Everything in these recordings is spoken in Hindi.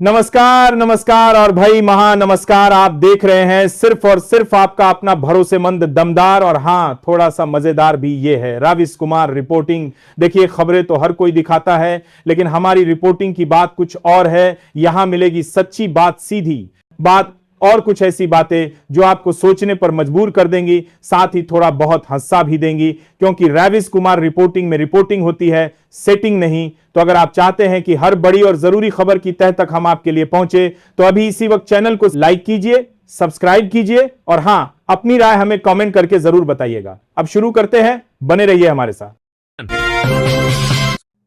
नमस्कार नमस्कार और भाई महानमस्कार। आप देख रहे हैं सिर्फ और सिर्फ आपका अपना भरोसेमंद, दमदार और हां थोड़ा सा मजेदार भी ये है राविश कुमार रिपोर्टिंग। देखिए, खबरें तो हर कोई दिखाता है, लेकिन हमारी रिपोर्टिंग की बात कुछ और है। यहां मिलेगी सच्ची बात, सीधी बात और कुछ ऐसी बातें जो आपको सोचने पर मजबूर कर देंगी, साथ ही थोड़ा बहुत हंसा भी देंगी, क्योंकि राविश कुमार रिपोर्टिंग में रिपोर्टिंग होती है, सेटिंग नहीं। तो अगर आप चाहते हैं कि हर बड़ी और जरूरी खबर की तह तक हम आपके लिए पहुंचे, तो अभी इसी वक्त चैनल को लाइक कीजिए, सब्सक्राइब कीजिए और हां, अपनी राय हमें कमेंट करके जरूर बताइएगा। अब शुरू करते हैं, बने रहिए हमारे साथ।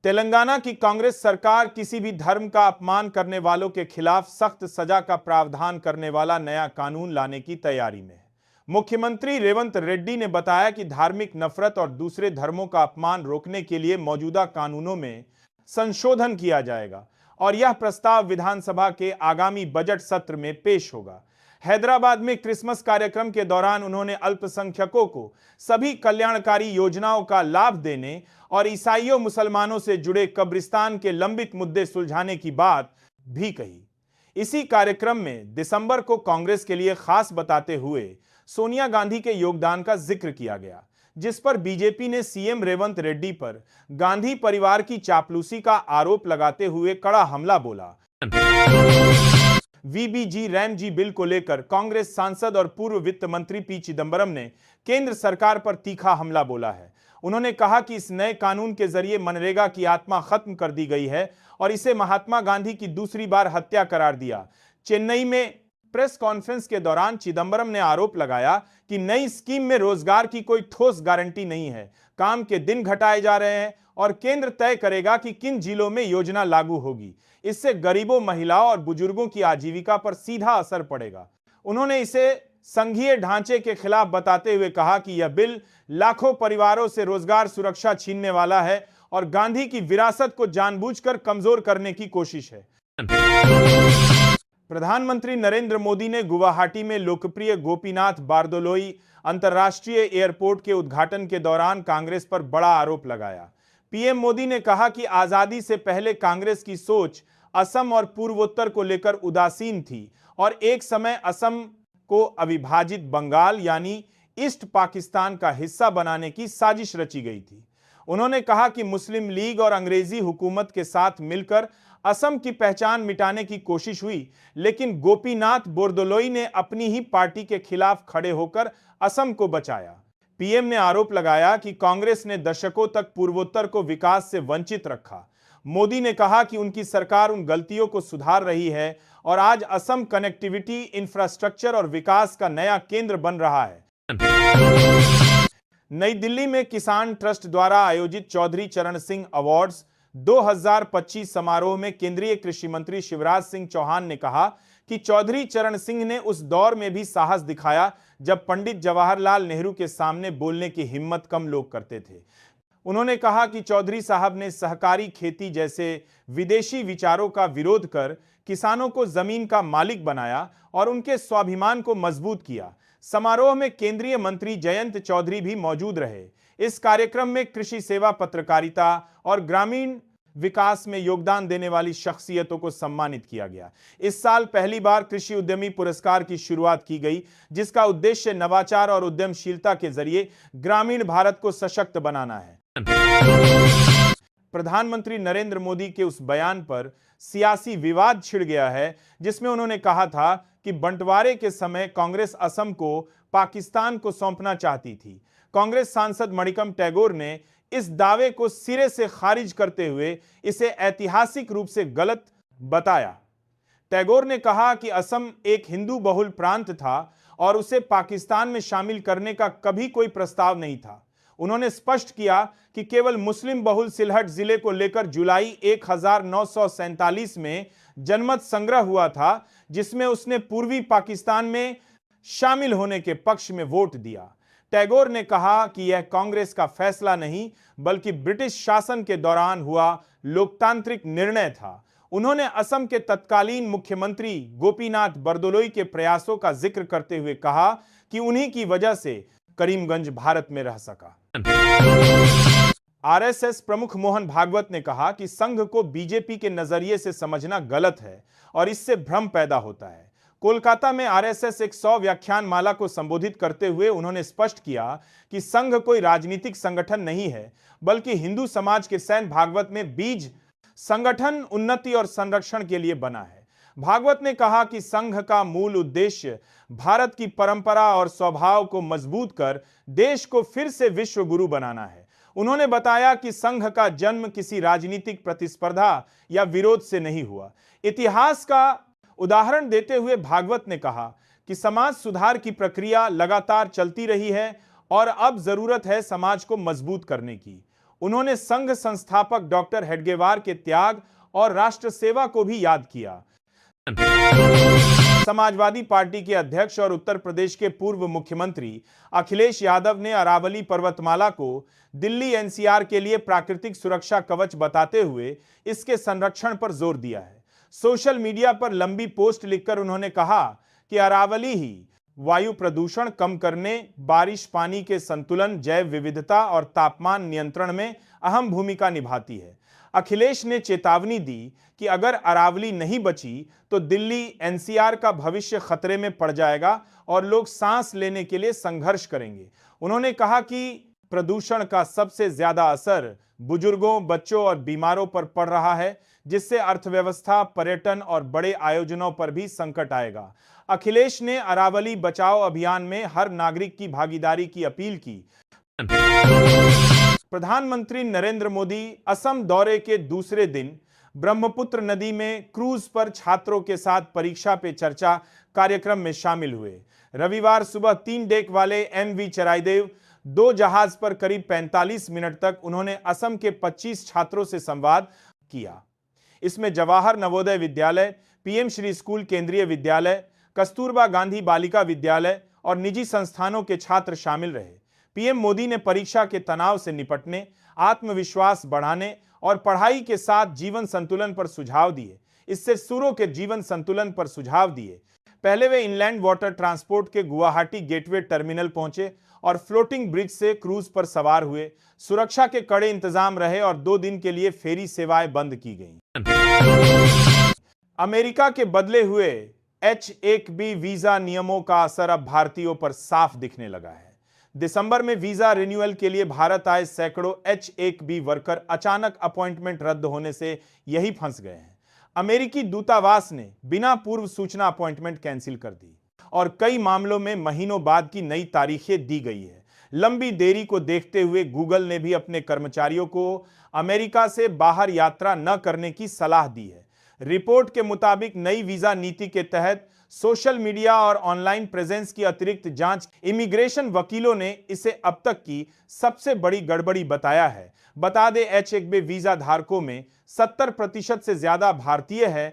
तेलंगाना की कांग्रेस सरकार किसी भी धर्म का अपमान करने वालों के खिलाफ सख्त सजा का प्रावधान करने वाला नया कानून लाने की तैयारी में है। मुख्यमंत्री रेवंत रेड्डी ने बताया कि धार्मिक नफरत और दूसरे धर्मों का अपमान रोकने के लिए मौजूदा कानूनों में संशोधन किया जाएगा और यह प्रस्ताव विधानसभा के आगामी बजट सत्र में पेश होगा। हैदराबाद में क्रिसमस कार्यक्रम के दौरान उन्होंने अल्पसंख्यकों को सभी कल्याणकारी योजनाओं का लाभ देने और ईसाइयों मुसलमानों से जुड़े कब्रिस्तान के लंबित मुद्दे सुलझाने की बात भी कही। इसी कार्यक्रम में दिसंबर को कांग्रेस के लिए खास बताते हुए सोनिया गांधी के योगदान का जिक्र किया गया, जिस पर बीजेपी ने सीएम रेवंत रेड्डी पर गांधी परिवार की चापलूसी का आरोप लगाते हुए कड़ा हमला बोला। वीबीजी रैमजी बिल को लेकर कांग्रेस सांसद और पूर्व वित्त मंत्री पी चिदंबरम ने केंद्र सरकार पर तीखा हमला बोला है। उन्होंने कहा कि इस नए कानून के जरिए मनरेगा की आत्मा खत्म कर दी गई है और इसे महात्मा गांधी की दूसरी बार हत्या करार दिया। चेन्नई में प्रेस कॉन्फ्रेंस के दौरान चिदंबरम ने आरोप लगाया कि नई स्कीम में रोजगार की कोई ठोस गारंटी नहीं है, काम के दिन घटाए जा रहे हैं और केंद्र तय करेगा कि किन जिलों में योजना लागू होगी। इससे गरीबों, महिलाओं और बुजुर्गों की आजीविका पर सीधा असर पड़ेगा। उन्होंने इसे संघीय ढांचे के खिलाफ बताते हुए कहा कि यह बिल लाखों परिवारों से रोजगार सुरक्षा छीनने वाला है और गांधी की विरासत को जानबूझकर कमजोर करने की कोशिश है। प्रधानमंत्री नरेंद्र मोदी ने गुवाहाटी में लोकप्रिय गोपीनाथ बारदोलोई अंतर्राष्ट्रीय एयरपोर्ट के उद्घाटन के दौरान कांग्रेस पर बड़ा आरोप लगाया। पीएम मोदी ने कहा कि आजादी से पहले कांग्रेस की सोच असम और पूर्वोत्तर को लेकर उदासीन थी और एक समय असम को अविभाजित बंगाल यानी ईस्ट पाकिस्तान का हिस्सा बनाने की साजिश रची गई थी। उन्होंने कहा कि मुस्लिम लीग और अंग्रेजी हुकूमत के साथ मिलकर असम की पहचान मिटाने की कोशिश हुई, लेकिन गोपीनाथ बोरदोलोई ने अपनी ही पार्टी के खिलाफ खड़े होकर असम को बचाया। पीएम ने आरोप लगाया कि कांग्रेस ने दशकों तक पूर्वोत्तर को विकास से वंचित रखा। मोदी ने कहा कि उनकी सरकार उन गलतियों को सुधार रही है और आज असम कनेक्टिविटी, इंफ्रास्ट्रक्चर और विकास का नया केंद्र बन रहा है। नई दिल्ली में किसान ट्रस्ट द्वारा आयोजित चौधरी चरण सिंह अवार्ड्स 2025 समारोह में केंद्रीय कृषि मंत्री शिवराज सिंह चौहान ने कहा कि चौधरी चरण सिंह ने उस दौर में भी साहस दिखाया जब पंडित जवाहरलाल नेहरू के सामने बोलने की हिम्मत कम लोग करते थे। उन्होंने कहा कि चौधरी साहब ने सहकारी खेती जैसे विदेशी विचारों का विरोध कर किसानों को जमीन का मालिक बनाया और उनके स्वाभिमान को मजबूत किया। समारोह में केंद्रीय मंत्री जयंत चौधरी भी मौजूद रहे। इस कार्यक्रम में कृषि सेवा, पत्रकारिता और ग्रामीण विकास में योगदान देने वाली शख्सियतों को सम्मानित किया गया। इस साल पहली बार कृषि उद्यमी पुरस्कार की शुरुआत की गई, जिसका उद्देश्य नवाचार और उद्यमशीलता के जरिए ग्रामीण भारत को सशक्त बनाना है। प्रधानमंत्री नरेंद्र मोदी के उस बयान पर सियासी विवाद छिड़ गया है, जिसमें उन्होंने कहा था कि बंटवारे के समय कांग्रेस असम को पाकिस्तान को सौंपना चाहती थी। कांग्रेस सांसद मणिकम टैगोर ने इस दावे को सिरे से खारिज करते हुए इसे ऐतिहासिक रूप से गलत बताया। टैगोर ने कहा कि असम एक हिंदू बहुल प्रांत था और उसे पाकिस्तान में शामिल करने का कभी कोई प्रस्ताव नहीं था। उन्होंने स्पष्ट किया कि केवल मुस्लिम बहुल सिलहट जिले को लेकर जुलाई 1947 में जनमत संग्रह हुआ था, जिसमें उसने पूर्वी पाकिस्तान में शामिल होने के पक्ष में वोट दिया। टैगोर ने कहा कि यह कांग्रेस का फैसला नहीं, बल्कि ब्रिटिश शासन के दौरान हुआ लोकतांत्रिक निर्णय था। उन्होंने असम के तत्कालीन मुख्यमंत्री गोपीनाथ बरदोलोई के प्रयासों का जिक्र करते हुए कहा कि उन्हीं की वजह से करीमगंज भारत में रह सका। आरएसएस प्रमुख मोहन भागवत ने कहा कि संघ को बीजेपी के नजरिए से समझना गलत है और इससे भ्रम पैदा होता है। कोलकाता में आरएसएस एक 100 व्याख्यान माला को संबोधित करते हुए उन्होंने स्पष्ट किया कि संघ कोई राजनीतिक संगठन नहीं है, बल्कि हिंदू समाज के सैन भागवत में बीज संगठन उन्नति और संरक्षण के लिए बना है। भागवत ने कहा कि संघ का मूल उद्देश्य भारत की परंपरा और स्वभाव को मजबूत कर देश को फिर से विश्व गुरु बनाना है। उन्होंने बताया कि संघ का जन्म किसी राजनीतिक प्रतिस्पर्धा या विरोध से नहीं हुआ। इतिहास का उदाहरण देते हुए भागवत ने कहा कि समाज सुधार की प्रक्रिया लगातार चलती रही है और अब जरूरत है समाज को मजबूत करने की। उन्होंने संघ संस्थापक डॉक्टर हेडगेवार के त्याग और राष्ट्र सेवा को भी याद किया। समाजवादी पार्टी के अध्यक्ष और उत्तर प्रदेश के पूर्व मुख्यमंत्री अखिलेश यादव ने अरावली पर्वतमाला को दिल्ली एनसीआर के लिए प्राकृतिक सुरक्षा कवच बताते हुए इसके संरक्षण पर जोर दिया है। सोशल मीडिया पर लंबी पोस्ट लिखकर उन्होंने कहा कि अरावली ही वायु प्रदूषण कम करने, बारिश पानी के संतुलन, जैव विविधता और तापमान नियंत्रण में अहम भूमिका निभाती है। अखिलेश ने चेतावनी दी कि अगर अरावली नहीं बची तो दिल्ली एनसीआर का भविष्य खतरे में पड़ जाएगा और लोग सांस लेने के लिए संघर्ष करेंगे। उन्होंने कहा कि प्रदूषण का सबसे ज्यादा असर बुजुर्गों, बच्चों और बीमारों पर पड़ रहा है, जिससे अर्थव्यवस्था, पर्यटन और बड़े आयोजनों पर भी संकट आएगा। अखिलेश ने अरावली बचाओ अभियान में हर नागरिक की भागीदारी की अपील की। प्रधानमंत्री नरेंद्र मोदी असम दौरे के दूसरे दिन ब्रह्मपुत्र नदी में क्रूज पर छात्रों के साथ परीक्षा पे चर्चा कार्यक्रम में शामिल हुए। रविवार सुबह 3 डेक वाले एमवी चराइदेव 2 जहाज पर करीब 45 मिनट तक उन्होंने असम के 25 छात्रों से संवाद किया। इसमें जवाहर नवोदय विद्यालय, पीएम श्री स्कूल केंद्रीय विद्यालय, कस्तूरबा गांधी बालिका विद्यालय और निजी संस्थानों के छात्र शामिल रहे। पीएम मोदी ने परीक्षा के तनाव से निपटने, आत्मविश्वास बढ़ाने और पढ़ाई के साथ जीवन संतुलन पर सुझाव दिए। इससे सूरों के जीवन संतुलन पर सुझाव दिए। पहले वे इनलैंड वाटर ट्रांसपोर्ट के गुवाहाटी गेटवे टर्मिनल पहुंचे और फ्लोटिंग ब्रिज से क्रूज पर सवार हुए। सुरक्षा के कड़े इंतजाम रहे और 2 दिन के लिए फेरी सेवाएं बंद की गईं। अमेरिका के बदले हुए H-1B वीजा नियमों का असर अब भारतीयों पर साफ दिखने लगा है। दिसंबर में वीजा रिन्यूअल के लिए भारत आए सैकड़ों H-1B वर्कर अचानक अपॉइंटमेंट रद्द होने से यही फंस गए हैं। अमेरिकी दूतावास ने बिना पूर्व सूचना अपॉइंटमेंट कैंसिल कर दी और कई मामलों में महीनों बाद की नई तारीखें दी गई है। लंबी देरी को देखते हुए गूगल ने भी अपने कर्मचारियों को अमेरिका से बाहर यात्रा न करने की सलाह दी है। रिपोर्ट के मुताबिक नई वीजा नीति के तहत सोशल मीडिया और ऑनलाइन प्रेजेंस की अतिरिक्त जांच इमिग्रेशन वकीलों ने इसे अब तक की सबसे बड़ी गड़बड़ी बताया है। बता दें, H-1B वीजा धारकों में 70% से ज्यादा भारतीय है।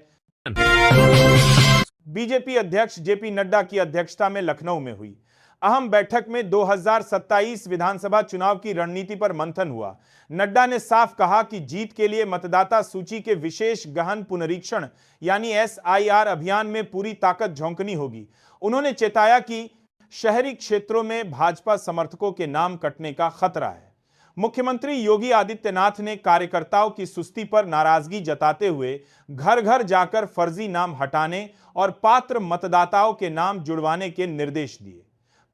बीजेपी अध्यक्ष जेपी नड्डा की अध्यक्षता में लखनऊ में हुई अहम बैठक में 2027 विधानसभा चुनाव की रणनीति पर मंथन हुआ। नड्डा ने साफ कहा कि जीत के लिए मतदाता सूची के विशेष गहन पुनरीक्षण यानी SIR अभियान में पूरी ताकत झोंकनी होगी। उन्होंने चेताया कि शहरी क्षेत्रों में भाजपा समर्थकों के नाम कटने का खतरा है। मुख्यमंत्री योगी आदित्यनाथ ने कार्यकर्ताओं की सुस्ती पर नाराजगी जताते हुए घर घर जाकर फर्जी नाम हटाने और पात्र मतदाताओं के नाम जुड़वाने के निर्देश दिए।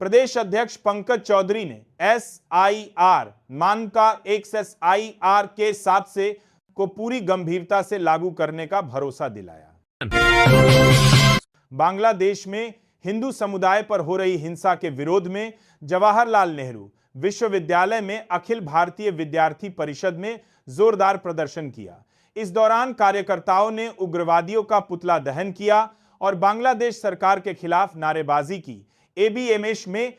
प्रदेश अध्यक्ष पंकज चौधरी ने SIR मानका XSIR के 7 से को पूरी गंभीरता से लागू करने का भरोसा दिलाया। बांग्लादेश में हिंदू समुदाय पर हो रही हिंसा के विरोध में जवाहरलाल नेहरू विश्वविद्यालय में अखिल भारतीय विद्यार्थी परिषद में जोरदार प्रदर्शन किया। इस दौरान कार्यकर्ताओं ने उग्रवादियों का पुतला दहन किया और बांग्लादेश सरकार के खिलाफ नारेबाजी की। ABMH में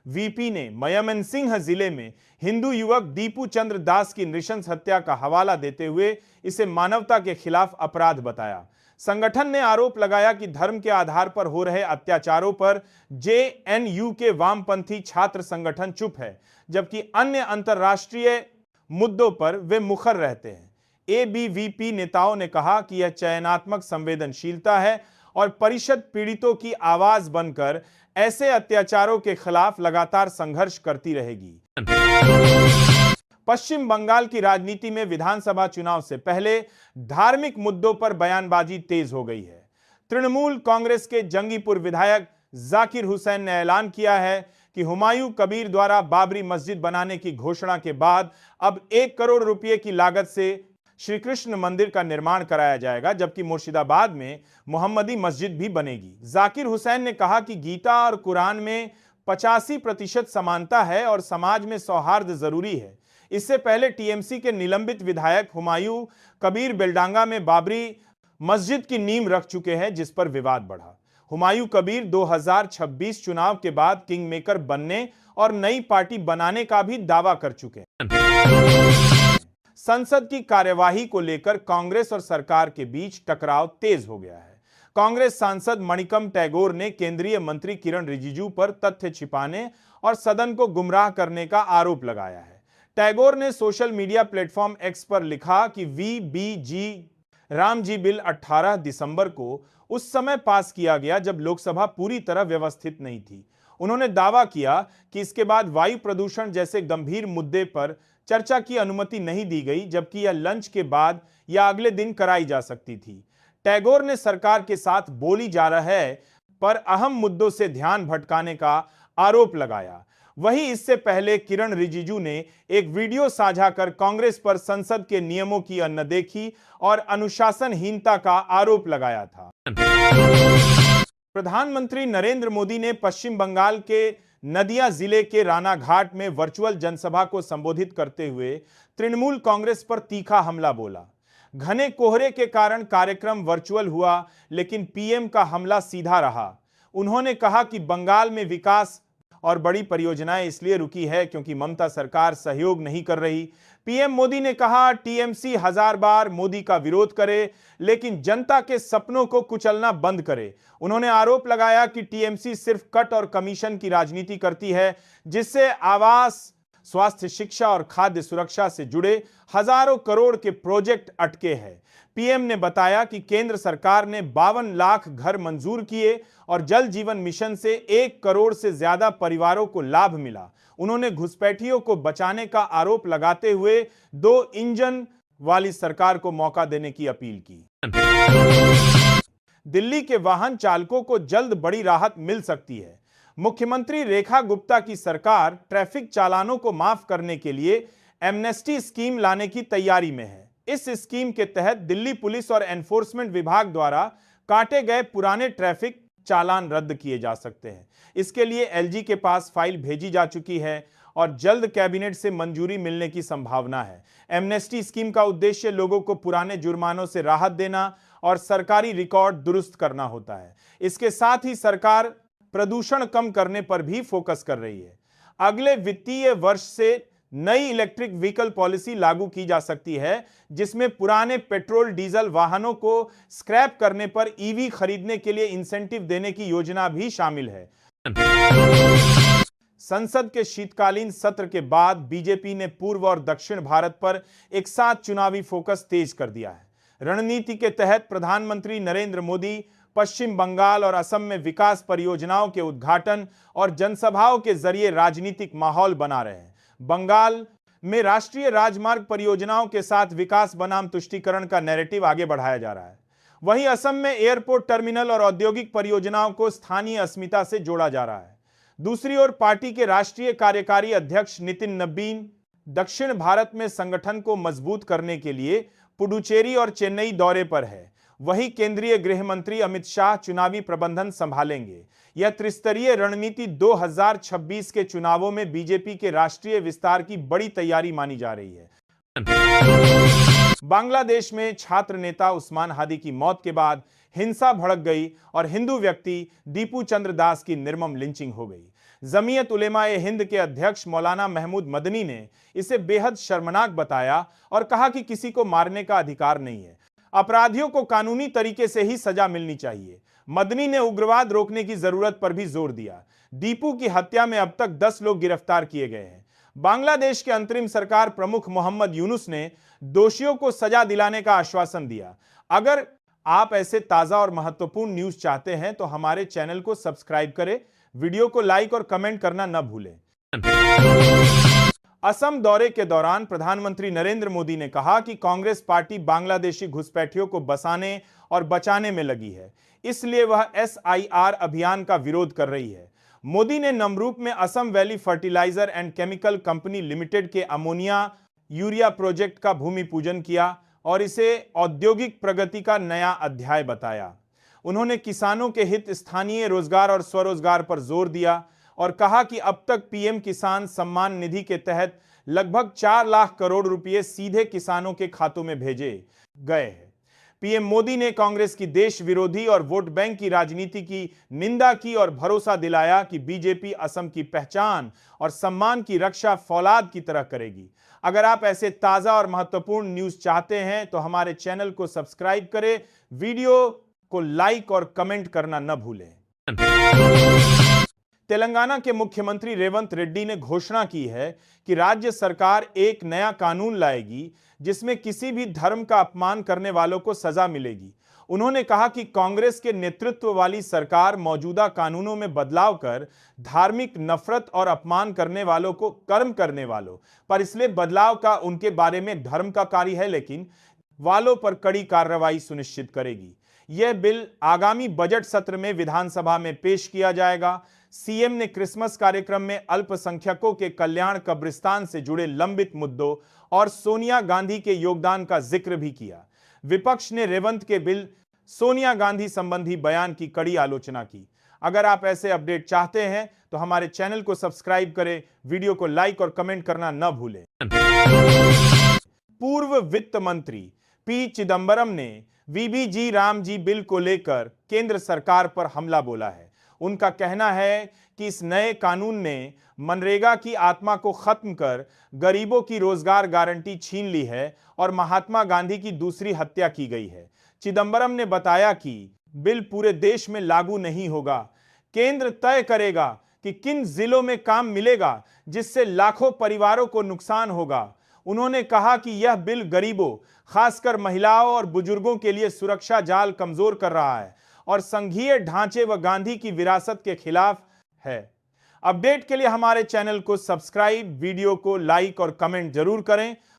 VP ने मयमनसिंह जिले में हिंदू युवक दीपू चंद्र दास की नृशंस हत्या का हवाला देते हुए इसे मानवता के खिलाफ अपराध बताया। संगठन ने आरोप लगाया कि धर्म के आधार पर हो रहे अत्याचारों पर JNU के वामपंथी छात्र संगठन चुप है, जबकि अन्य अंतर्राष्ट्रीय मुद्दों पर वे मुखर रहते हैं। ABVP नेताओं ने कहा कि यह चयनात्मक संवेदनशीलता है और परिषद पीड़ितों की आवाज बनकर ऐसे अत्याचारों के खिलाफ लगातार संघर्ष करती रहेगी। पश्चिम बंगाल की राजनीति में विधानसभा चुनाव से पहले धार्मिक मुद्दों पर बयानबाजी तेज हो गई है। तृणमूल कांग्रेस के जंगीपुर विधायक जाकिर हुसैन ने ऐलान किया है कि हुमायूं कबीर द्वारा बाबरी मस्जिद बनाने की घोषणा के बाद अब 1 करोड़ रुपए की लागत से श्री कृष्ण मंदिर का निर्माण कराया जाएगा, जबकि मुर्शिदाबाद में मोहम्मदी मस्जिद भी बनेगी। जाकिर हुसैन ने कहा कि गीता और कुरान में 85% समानता है और समाज में सौहार्द जरूरी है। इससे पहले टीएमसी के निलंबित विधायक हुमायूं कबीर बेलडांगा में बाबरी मस्जिद की नींव रख चुके हैं, जिस पर विवाद बढ़ा। हुमायूं कबीर 2026 चुनाव के बाद किंग मेकर बनने और नई पार्टी बनाने का भी दावा कर चुके हैं। संसद की कार्यवाही को लेकर कांग्रेस और सरकार के बीच टकराव तेज हो गया है। कांग्रेस सांसद मणिकम टैगोर ने केंद्रीय मंत्री किरण रिजिजू पर तथ्य छिपाने और सदन को गुमराह करने का आरोप लगाया है। टैगोर ने सोशल मीडिया प्लेटफॉर्म एक्स पर लिखा कि वीबीजी रामजी बिल 18 दिसंबर को उस समय पास किया गया जब लोकसभा पूरी तरह व्यवस्थित नहीं थी। उन्होंने दावा किया कि इसके बाद वायु प्रदूषण जैसे गंभीर मुद्दे पर चर्चा की अनुमति नहीं दी गई, जबकि यह लंच के बाद या अगले दिन कराई जा सकती थी। टैगोर ने सरकार के साथ बोली जा रहा है पर अहम मुद्दों से ध्यान भटकाने का आरोप लगाया। वहीं इससे पहले किरण रिजिजू ने एक वीडियो साझा कर कांग्रेस पर संसद के नियमों की अनदेखी और अनुशासनहीनता का आरोप लगाया था। प्रधानमंत्री नरेंद्र मोदी ने पश्चिम बंगाल के नदिया जिले के रानाघाट में वर्चुअल जनसभा को संबोधित करते हुए तृणमूल कांग्रेस पर तीखा हमला बोला। घने कोहरे के कारण कार्यक्रम वर्चुअल हुआ, लेकिन पीएम का हमला सीधा रहा। उन्होंने कहा कि बंगाल में विकास और बड़ी परियोजनाएं इसलिए रुकी है क्योंकि ममता सरकार सहयोग नहीं कर रही। पीएम मोदी ने कहा टीएमसी 1000 बार मोदी का विरोध करे, लेकिन जनता के सपनों को कुचलना बंद करे। उन्होंने आरोप लगाया कि टीएमसी सिर्फ कट और कमीशन की राजनीति करती है, जिससे आवास, स्वास्थ्य, शिक्षा और खाद्य सुरक्षा से जुड़े हजारों करोड़ के प्रोजेक्ट अटके हैं। पीएम ने बताया कि केंद्र सरकार ने 52 लाख घर मंजूर किए और जल जीवन मिशन से 1 करोड़ से ज्यादा परिवारों को लाभ मिला। उन्होंने घुसपैठियों को बचाने का आरोप लगाते हुए 2 इंजन वाली सरकार को मौका देने की अपील की। दिल्ली के वाहन चालकों को जल्द बड़ी राहत मिल सकती है। मुख्यमंत्री रेखा गुप्ता की सरकार ट्रैफिक चालानों को माफ करने के लिए एमनेस्टी स्कीम लाने की तैयारी में है। इस स्कीम के तहत दिल्ली पुलिस और एनफोर्समेंट विभाग द्वारा काटे गए पुराने ट्रैफिक चालान रद्द किए जा सकते हैं। इसके लिए एलजी के पास फाइल भेजी जा चुकी है और जल्द कैबिनेट से मंजूरी मिलने की संभावना है। एमनेस्टी स्कीम का उद्देश्य लोगों को पुराने जुर्मानों से राहत देना और सरकारी रिकॉर्ड दुरुस्त करना होता है। इसके साथ ही सरकार प्रदूषण कम करने पर भी फोकस कर रही है। अगले वित्तीय वर्ष से नई इलेक्ट्रिक व्हीकल पॉलिसी लागू की जा सकती है, जिसमें पुराने पेट्रोल डीजल वाहनों को स्क्रैप करने पर ईवी खरीदने के लिए इंसेंटिव देने की योजना भी शामिल है। संसद के शीतकालीन सत्र के बाद बीजेपी ने पूर्व और दक्षिण भारत पर एक साथ चुनावी फोकस तेज कर दिया है। रणनीति के तहत प्रधानमंत्री नरेंद्र मोदी पश्चिम बंगाल और असम में विकास परियोजनाओं के उद्घाटन और जनसभाओं के जरिए राजनीतिक माहौल बना रहे हैं। बंगाल में राष्ट्रीय राजमार्ग परियोजनाओं के साथ विकास बनाम तुष्टीकरण का नैरेटिव आगे बढ़ाया जा रहा है। वहीं असम में एयरपोर्ट टर्मिनल और औद्योगिक परियोजनाओं को स्थानीय अस्मिता से जोड़ा जा रहा है। दूसरी ओर पार्टी के राष्ट्रीय कार्यकारी अध्यक्ष नितिन नबीन दक्षिण भारत में संगठन को मजबूत करने के लिए पुडुचेरी और चेन्नई दौरे पर है। वहीं केंद्रीय गृह मंत्री अमित शाह चुनावी प्रबंधन संभालेंगे। यह त्रिस्तरीय रणनीति 2026 के चुनावों में बीजेपी के राष्ट्रीय विस्तार की बड़ी तैयारी मानी जा रही है। बांग्लादेश में छात्र नेता उस्मान हादी की मौत के बाद हिंसा भड़क गई और हिंदू व्यक्ति दीपू चंद्र दास की निर्मम लिंचिंग हो गई। जमीयत उलेमा-ए हिंद के अध्यक्ष मौलाना महमूद मदनी ने इसे बेहद शर्मनाक बताया और कहा कि किसी को मारने का अधिकार नहीं है, अपराधियों को कानूनी तरीके से ही सजा मिलनी चाहिए। मदनी ने उग्रवाद रोकने की जरूरत पर भी जोर दिया। दीपू की हत्या में अब तक 10 लोग गिरफ्तार किए गए हैं। बांग्लादेश के अंतरिम सरकार प्रमुख मोहम्मद यूनुस ने दोषियों को सजा दिलाने का आश्वासन दिया। अगर आप ऐसे ताजा और महत्वपूर्ण न्यूज चाहते हैं तो हमारे चैनल को सब्सक्राइब करें, वीडियो को लाइक और कमेंट करना न भूलें। असम दौरे के दौरान प्रधानमंत्री नरेंद्र मोदी ने कहा कि कांग्रेस पार्टी बांग्लादेशी घुसपैठियों को बसाने और बचाने में लगी है, इसलिए वह SIR अभियान का विरोध कर रही है। मोदी ने नमरूप में Assam valley fertilizer and chemical company limited के अमोनिया यूरिया प्रोजेक्ट का भूमि पूजन किया और इसे औद्योगिक प्रगति का नया अध्याय बताया। उन्होंने किसानों के हित, स्थानीय रोजगार और स्वरोजगार पर जोर दिया और कहा कि अब तक PM किसान सम्मान निधि के तहत लगभग 4 लाख करोड़ रुपए सीधे किसानों के खातों में भेजे गए हैं। PM मोदी ने कांग्रेस की देश विरोधी और वोट बैंक की राजनीति की निंदा की और भरोसा दिलाया कि बीजेपी असम की पहचान और सम्मान की रक्षा फौलाद की तरह करेगी। अगर आप ऐसे ताजा और महत्वपूर्ण न्यूज चाहते हैं तो हमारे चैनल को सब्सक्राइब करें, वीडियो को लाइक और कमेंट करना न भूलें। तेलंगाना के मुख्यमंत्री रेवंत रेड्डी ने घोषणा की है कि राज्य सरकार एक नया कानून लाएगी जिसमें किसी भी धर्म का अपमान करने वालों को सजा मिलेगी। उन्होंने कहा कि कांग्रेस के नेतृत्व वाली सरकार मौजूदा कानूनों में बदलाव कर धार्मिक नफरत और अपमान करने वालों को कर्म करने वालों पर, इसलिए बदलाव का उनके बारे में धर्म का कार्य है, लेकिन वालों पर कड़ी कार्रवाई सुनिश्चित करेगी। यह बिल आगामी बजट सत्र में विधानसभा में पेश किया जाएगा। सीएम ने क्रिसमस कार्यक्रम में अल्पसंख्यकों के कल्याण, कब्रिस्तान से जुड़े लंबित मुद्दों और सोनिया गांधी के योगदान का जिक्र भी किया। विपक्ष ने रेवंत के बिल सोनिया गांधी संबंधी बयान की कड़ी आलोचना की। अगर आप ऐसे अपडेट चाहते हैं तो हमारे चैनल को सब्सक्राइब करें, वीडियो को लाइक और कमेंट करना न भूलें। पूर्व वित्त मंत्री P चिदंबरम ने VBG रामजी बिल को लेकर केंद्र सरकार पर हमला बोला है। उनका कहना है कि इस नए कानून ने मनरेगा की आत्मा को खत्म कर गरीबों की रोजगार गारंटी छीन ली है और महात्मा गांधी की दूसरी हत्या की गई है। चिदंबरम ने बताया कि बिल पूरे देश में लागू नहीं होगा। केंद्र तय करेगा कि किन जिलों में काम मिलेगा, जिससे लाखों परिवारों को नुकसान होगा। उन्होंने कहा कि यह बिल गरीबों, खासकर महिलाओं और बुजुर्गों के लिए सुरक्षा जाल कमजोर कर रहा है और संघीय ढांचे व गांधी की विरासत के खिलाफ है। अपडेट के लिए हमारे चैनल को सब्सक्राइब, वीडियो को लाइक और कमेंट जरूर करें